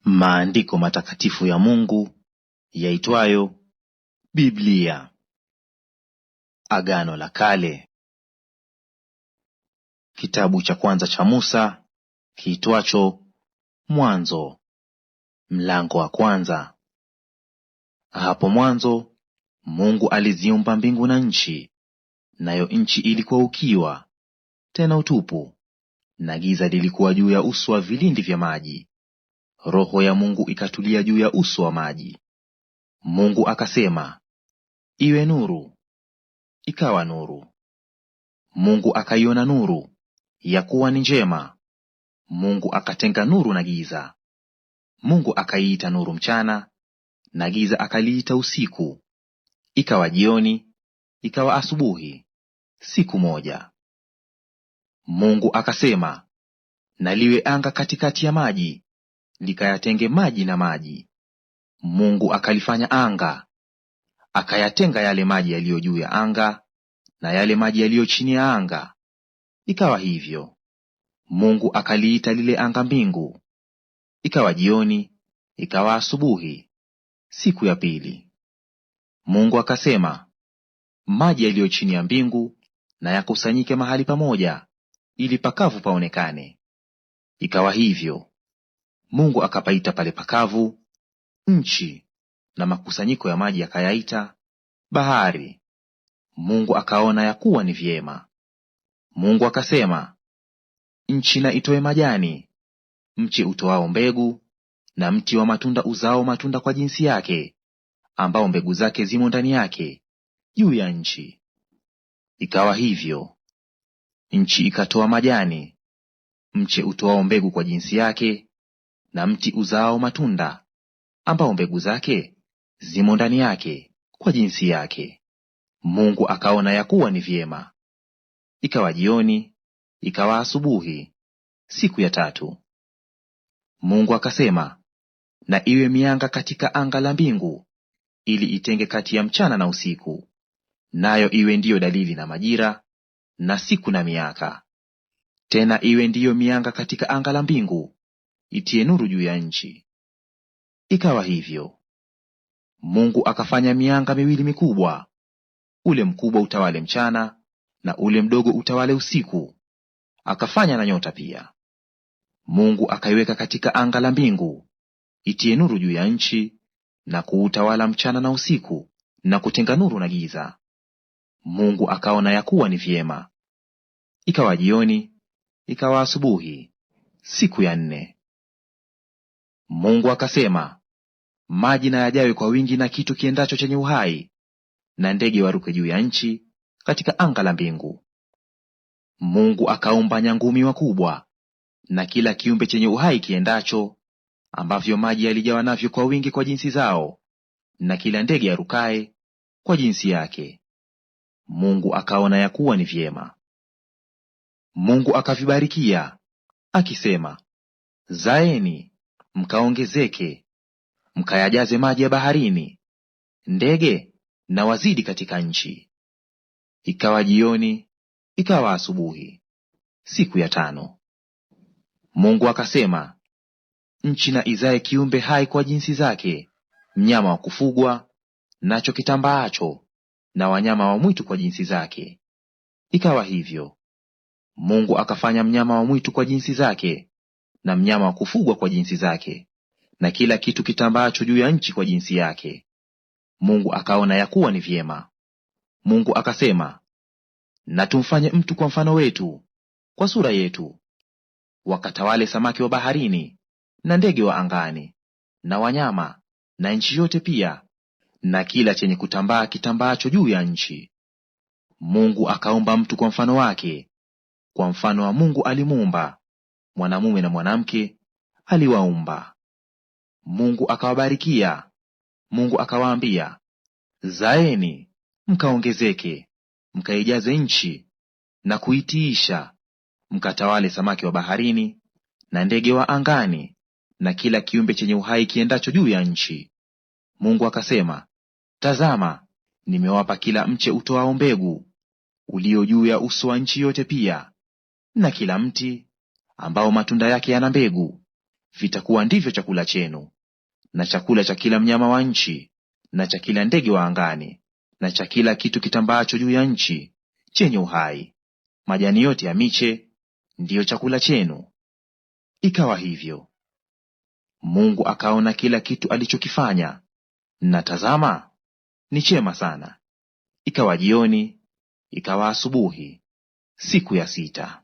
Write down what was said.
Maandiko matakatifu ya Mungu yaitwayo Biblia. Agano la Kale. Kitabu cha kwanza cha Musa kiitwacho Mwanzo. Mlango wa kwanza. Hapo mwanzo Mungu aliziumba mbingu na nchi, nayo nchi ilikuwa ukiwa tena utupu, na giza lilikuwa juu ya uso wa vilindi vya maji. Roho ya Mungu ikatulia juu ya uso wa maji. Mungu akasema, iwe nuru. Ikawa nuru. Mungu akaiona nuru ya kuwa ni njema. Mungu akatenga nuru na giza. Mungu akaiita nuru mchana, na giza akaliita usiku. Ikawa jioni, ikawa asubuhi, siku moja. Mungu akasema, na liwe anga katikati ya maji, likayatenge maji na maji. Mungu akalifanya anga, akayatenga yale maji yaliyo juu ya anga na yale maji yaliyo chini ya anga. Ikawa hivyo. Mungu akaliita lile anga mbingu. Ikawa jioni, ikawa asubuhi, siku ya pili. Mungu akasema, maji yaliyo chini ya mbingu na yakusanyike mahali pamoja, ili pakavu paonekane. Ikawa hivyo. Mungu akapaita pale pakavu nchi, na makusanyiko ya maji akayaita bahari. Mungu akaona ya kuwa ni vyema. Mungu akasema, nchi na itoe majani, mche utoao mbegu, na mti wa matunda uzao matunda kwa jinsi yake, ambao mbegu zake zimo ndani yake, juu ya nchi. Ikawa hivyo. Nchi ikatoa majani, mche utoao mbegu kwa jinsi yake, na mti uzao matunda, ambao mbegu zake zimo ndani yake, kwa jinsi yake. Mungu akaona ya kuwa ni vyema. Ikawa jioni, ikawa asubuhi, siku ya tatu. Mungu akasema, na iwe mianga katika anga la mbingu, ili itenge kati ya mchana na usiku, nayo iwe ndiyo dalili na majira, na siku na miaka. Tena iwe ndiyo mianga katika anga la mbingu, itie nuru juu ya nchi. Ikawa hivyo. Mungu akafanya mianga miwili mikubwa, ule mkubwa utawale mchana, na ule mdogo utawale usiku. Akafanya na nyota pia. Mungu akaiweka katika anga la mbingu, itie nuru juu ya nchi, na kuutawala mchana na usiku, na kutenga nuru na giza. Mungu akaona ya kuwa ni vyema. Ikawa jioni, ikawa asubuhi, siku ya nne. Mungu akasema, maji na yajawe kwa wingi, na kitu kiendacho chenye uhai, na ndege waruke juu ya nchi katika anga la mbingu. Mungu akaumba nyangumi wakubwa, na kila kiumbe chenye uhai kiendacho, ambavyo maji yalijawa navyo kwa wingi kwa jinsi zao, na kila ndege arukaye kwa jinsi yake. Mungu akaona ya kuwa ni vyema. Mungu akavibarikia akisema, zaeni mkaongezeke, mkayajaze maji ya baharini, ndege na wazidi katika nchi. Ikawa jioni, ikawa asubuhi, siku ya tano. Mungu akasema, nchi na izae kiumbe hai kwa jinsi zake, mnyama wa kufugwa nacho kitambaacho, na wanyama wa mwitu kwa jinsi zake. Ikawa hivyo. Mungu akafanya mnyama wa mwitu kwa jinsi zake, na mnyama wa kufugwa kwa jinsi zake, na kila kitu kitambaacho juu ya nchi kwa jinsi yake. Mungu akaona ya kuwa ni vyema. Mungu akasema, na tumfanye mtu kwa mfano wetu, kwa sura yetu, wakatawale samaki wa baharini, na ndege wa angani, na wanyama, na nchi yote pia, na kila chenye kutambaa kitambaacho juu ya nchi. Mungu akaumba mtu kwa mfano wake, kwa mfano wa Mungu alimuumba, mwanamume na mwanamke aliwaumba. Mungu akawabarikia. Mungu akawaambia, zaeni mkaongezeke, mkaijaze nchi na kuitiisha, mkatawale samaki wa baharini, na ndege wa angani, na kila kiumbe chenye uhai kiendacho juu ya nchi. Mungu akasema, tazama, nimewapa kila mche utoao mbegu ulio juu ya uso wa nchi yote pia, na kila mti ambao matunda yake yana mbegu, vitakuwa ndivyo chakula chenu, na chakula cha kila mnyama wa nchi, na cha kila ndege wa angani, na cha kila kitu kitambaacho juu ya nchi chenye uhai. Majani yote ya miche ndiyo chakula chenu. Ikawa hivyo. Mungu akaona kila kitu alichokifanya, na tazama, ni chema sana. Ikawa jioni, ikawa asubuhi, siku ya 6.